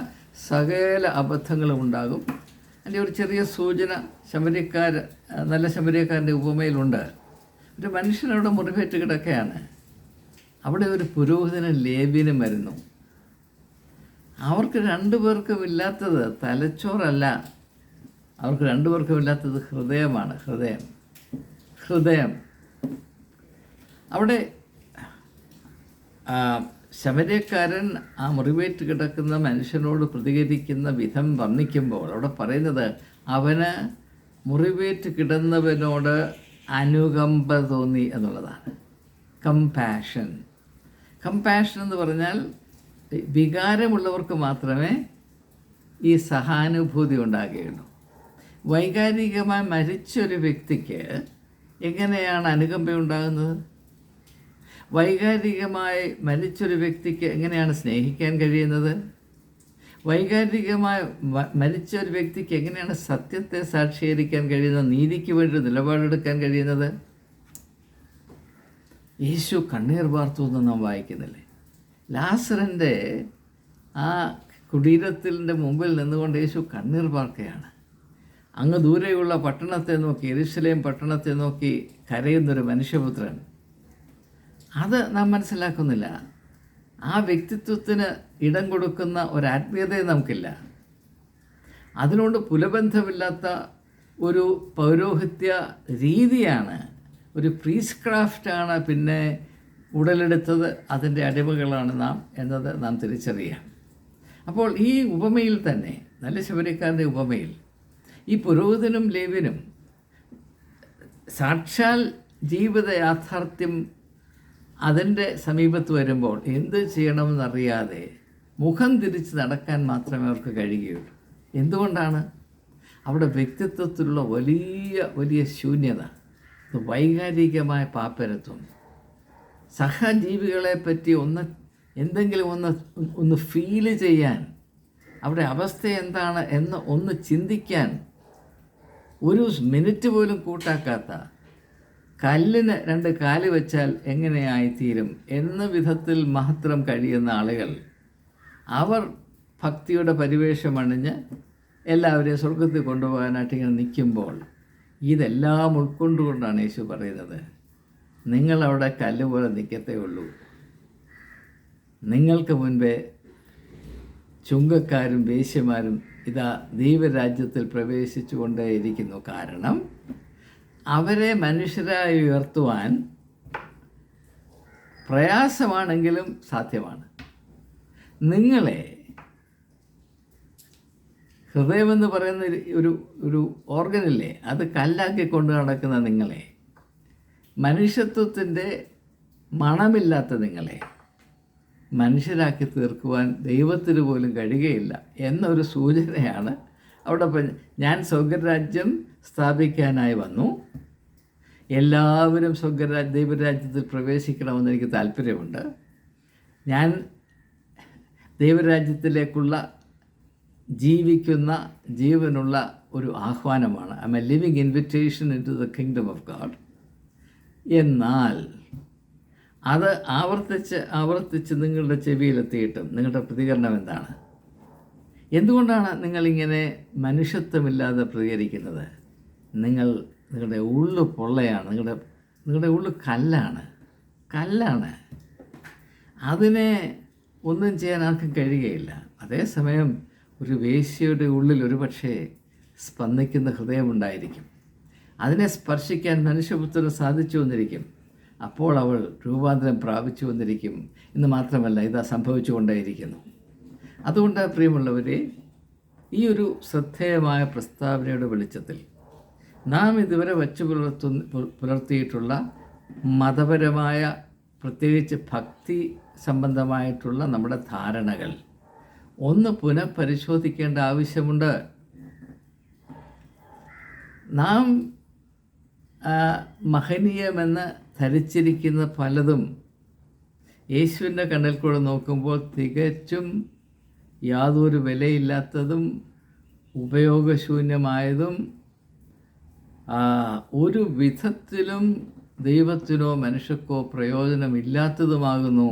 സകല അബദ്ധങ്ങളും ഉണ്ടാകും. അതിൻ്റെ ഒരു ചെറിയ സൂചന നല്ല ശമരിയക്കാരൻ്റെ ഉപമയിലുണ്ട്. ഒരു മനുഷ്യനവിടെ മുറിവേറ്റ് കിടക്കുകയാണ്. അവിടെ ഒരു പുരോഹിതനും ലേവ്യനും വരുന്നു. അവർക്ക് രണ്ടുപേർക്കും ഇല്ലാത്തത് തലച്ചോറല്ല, അവർക്ക് രണ്ടുപേർക്കും ഇല്ലാത്തത് ഹൃദയമാണ്. ഹൃദയം അവിടെ ശമര്യക്കാരൻ ആ മുറിവേറ്റ് കിടക്കുന്ന മനുഷ്യനോട് പ്രതികരിക്കുന്ന വിധം വർണ്ണിക്കുമ്പോൾ അവിടെ പറയുന്നത് അവന് മുറിവേറ്റ് കിടന്നവനോട് അനുകമ്പ തോന്നി എന്നുള്ളതാണ്. കമ്പാഷൻ എന്ന് പറഞ്ഞാൽ വികാരമുള്ളവർക്ക് മാത്രമേ ഈ സഹാനുഭൂതി ഉണ്ടാകുകയുള്ളൂ. വൈകാരികമായി മരിച്ചൊരു വ്യക്തിക്ക് എങ്ങനെയാണ് അനുകമ്പ ഉണ്ടാകുന്നത്? വൈകാരികമായി മരിച്ചൊരു വ്യക്തിക്ക് എങ്ങനെയാണ് സ്നേഹിക്കാൻ കഴിയുന്നത്? വൈകാരികമായി മരിച്ച ഒരു വ്യക്തിക്ക് എങ്ങനെയാണ് സത്യത്തെ സാക്ഷീകരിക്കാൻ കഴിയുന്നത്, നീതിക്ക് വേണ്ടി നിലപാടെടുക്കാൻ കഴിയുന്നത്? യേശു കണ്ണീർ വാർത്തു എന്ന് നാം വായിക്കുന്നില്ലേ? ലാസറിൻ്റെ ആ കുടീരത്തിൻ്റെ മുമ്പിൽ നിന്നുകൊണ്ട് യേശു കണ്ണീർ വാർക്കുകയാണ്. അങ്ങ് ദൂരെയുള്ള പട്ടണത്തെ നോക്കി, യെരൂശലേം പട്ടണത്തെ നോക്കി കരയുന്നൊരു മനുഷ്യപുത്രൻ. അത് നാം മനസ്സിലാക്കുന്നില്ല. ആ വ്യക്തിത്വത്തിന് ഇടം കൊടുക്കുന്ന ഒരാത്മീയതയും നമുക്കില്ല. അതിനോട് പുലബന്ധമില്ലാത്ത ഒരു പൗരോഹിത്യ രീതിയാണ്, ഒരു പ്രീസ്ക്രാഫ്റ്റാണ് പിന്നെ ഉടലെടുത്തത്. അതിൻ്റെ അടിമകളാണ് നാം എന്നത് നാം തിരിച്ചറിയാം. അപ്പോൾ ഈ ഉപമയിൽ തന്നെ, നല്ല ശബരിക്കാരൻ്റെ ഉപമയിൽ, ഈ പുരോഹിതനും ലേവ്യനും സാക്ഷാൽ ജീവിത യാഥാർത്ഥ്യം അതിൻ്റെ സമീപത്ത് വരുമ്പോൾ എന്ത് ചെയ്യണമെന്നറിയാതെ മുഖം തിരിച്ച് നടക്കാൻ മാത്രമേ അവർക്ക് കഴിയുകയുള്ളൂ. എന്തുകൊണ്ടാണ്? അവിടെ വ്യക്തിത്വത്തിലുള്ള വലിയ ശൂന്യത, വൈകാരികമായ പാപ്പരത്വം. സഹജീവികളെ പറ്റി എന്തെങ്കിലും ഒന്ന് ഫീല് ചെയ്യാൻ, അവിടെ അവസ്ഥ എന്താണ് എന്ന് ഒന്ന് ചിന്തിക്കാൻ ഒരു മിനിറ്റ് പോലും കൂട്ടാക്കാത്ത, കല്ലിന് രണ്ട് കാല് വെച്ചാൽ എങ്ങനെയായിത്തീരും എന്ന വിധത്തിൽ മാത്രം കഴിയുന്ന ആളുകൾ, അവർ ഭക്തിയുടെ പരിവേഷമണിഞ്ഞ് എല്ലാവരെയും സ്വർഗത്തിൽ കൊണ്ടുപോകാനായിട്ട് ഇങ്ങനെ നിൽക്കുമ്പോൾ ഇതെല്ലാം ഉൾക്കൊണ്ടുകൊണ്ടാണ് യേശു പറയുന്നത്, നിങ്ങളവിടെ കല്ല് പോലെ നിൽക്കത്തേ ഉള്ളൂ. നിങ്ങൾക്ക് മുൻപേ ചുങ്കക്കാരും വേശ്യമാരും ഇതാ ദൈവരാജ്യത്തിൽ പ്രവേശിച്ചു കൊണ്ടേയിരിക്കുന്നു. കാരണം അവരെ മനുഷ്യരായി ഉയർത്തുവാൻ പ്രയാസമാണെങ്കിലും സാധ്യമാണ്. നിങ്ങളെ ഹൃദയമെന്ന് പറയുന്ന ഒരു ഒരു ഓർഗനില്ലേ, അത് കല്ലാക്കി കൊണ്ട് നടക്കുന്ന നിങ്ങളെ, മനുഷ്യത്വത്തിൻ്റെ മണമില്ലാത്ത നിങ്ങളെ മനുഷ്യരാക്കി തീർക്കുവാൻ ദൈവത്തിന് പോലും കഴിയുകയില്ല എന്നൊരു സൂചനയാണ് അവിടെ. ഞാൻ സ്വർഗരാജ്യം സ്ഥാപിക്കാനായി വന്നു, എല്ലാവരും ദൈവരാജ്യത്തിൽ പ്രവേശിക്കണമെന്ന് എനിക്ക് താല്പര്യമുണ്ട്. ഞാൻ ദൈവരാജ്യത്തിലേക്കുള്ള ജീവിക്കുന്ന ജീവനുള്ള ഒരു ആഹ്വാനമാണ്. I'm a living invitation into the kingdom of God. എന്നാൽ അത് ആവർത്തിച്ച് നിങ്ങളുടെ ചെവിയിലെത്തിയിട്ടും നിങ്ങളുടെ പ്രതികരണം എന്താണ്? എന്തുകൊണ്ടാണ് നിങ്ങളിങ്ങനെ മനുഷ്യത്വമില്ലാതെ പ്രതികരിക്കുന്നത്? നിങ്ങളുടെ ഉള്ളു പൊള്ളയാണ്, നിങ്ങളുടെ ഉള്ളു കല്ലാണ്. അതിനെ ഒന്നും ചെയ്യാൻ ആർക്കും കഴിയുകയില്ല. അതേസമയം ഒരു വേശ്യയുടെ ഉള്ളിൽ ഒരുപക്ഷെ സ്പന്ദിക്കുന്ന ഹൃദയമുണ്ടായിരിക്കും. അതിനെ സ്പർശിക്കാൻ മനുഷ്യപുത്രന് സാധിച്ചു വന്നിരിക്കും. അപ്പോൾ അവൾ രൂപാന്തരം പ്രാപിച്ചു വന്നിരിക്കും എന്ന് മാത്രമല്ല, ഇതാ സംഭവിച്ചുകൊണ്ടേയിരിക്കുന്നു. അതുകൊണ്ട് പ്രിയമുള്ളവരെ, ഈ ഒരു ശ്രദ്ധേയമായ പ്രസ്താവനയുടെ വെളിച്ചത്തിൽ നാം ഇതുവരെ പുലർത്തിയിട്ടുള്ള മതപരമായ, പ്രത്യേകിച്ച് ഭക്തി സംബന്ധമായിട്ടുള്ള നമ്മുടെ ധാരണകൾ ഒന്ന് പുനഃപരിശോധിക്കേണ്ട ആവശ്യമുണ്ട്. നാം മഹനീയമെന്ന് ധരിച്ചിരിക്കുന്ന പലതും യേശുവിൻ്റെ കണ്ണിൽ കൂടെ നോക്കുമ്പോൾ തികച്ചും യാതൊരു വിലയില്ലാത്തതും ഉപയോഗശൂന്യമായതും ഒരു വിധത്തിലും ദൈവത്തിനോ മനുഷ്യർക്കോ പ്രയോജനമില്ലാത്തതുമാകുന്നു.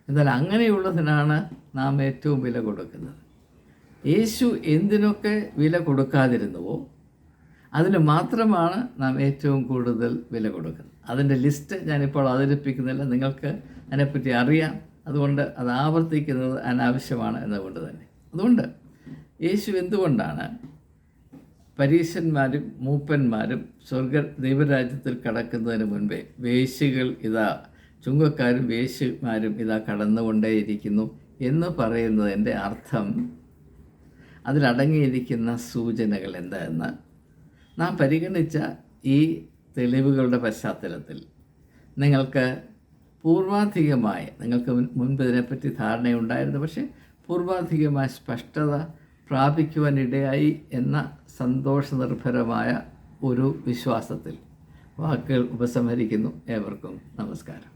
എന്നാൽ അങ്ങനെയുള്ളതിനാണ് നാം ഏറ്റവും വില കൊടുക്കുന്നത്. യേശു എന്തിനൊക്കെ വില കൊടുക്കാതിരുന്നുവോ അതിന് മാത്രമാണ് നാം ഏറ്റവും കൂടുതൽ വില കൊടുക്കുന്നത്. അതിൻ്റെ ലിസ്റ്റ് ഞാനിപ്പോൾ അവതരിപ്പിക്കുന്നില്ല, നിങ്ങൾക്ക് അതിനെപ്പറ്റി അറിയാം. അതുകൊണ്ട് അത് ആവർത്തിക്കുന്നത് അനാവശ്യമാണ് എന്നതുകൊണ്ട് തന്നെ. അതുകൊണ്ട് യേശു എന്തുകൊണ്ടാണ് പരീശന്മാരും മൂപ്പന്മാരും ദൈവരാജ്യത്തിൽ കടക്കുന്നതിന് മുൻപേ വേശ്യകൾ ഇതാ, ചുങ്കക്കാരും വേശ്യമാരും ഇതാ കടന്നുകൊണ്ടേയിരിക്കുന്നു എന്ന് പറയുന്നതിൻ്റെ അർത്ഥം, അതിലടങ്ങിയിരിക്കുന്ന സൂചനകൾ എന്താണെന്ന് നാം പരിഗണിച്ച ഈ തെളിവുകളുടെ പശ്ചാത്തലത്തിൽ നിങ്ങൾക്ക് പൂർവാധികമായി, നിങ്ങൾക്ക് മുൻപ് ഇതിനെപ്പറ്റി ധാരണയുണ്ടായിരുന്നു, പക്ഷേ പൂർവാധികമായ സ്പഷ്ടത പ്രാപിക്കുവാനിടയായി എന്ന സന്തോഷനിർഭരമായ ഒരു വിശ്വാസത്തിൽ വാക്കുകൾ ഉപസംഹരിക്കുന്നു. ഏവർക്കും നമസ്കാരം.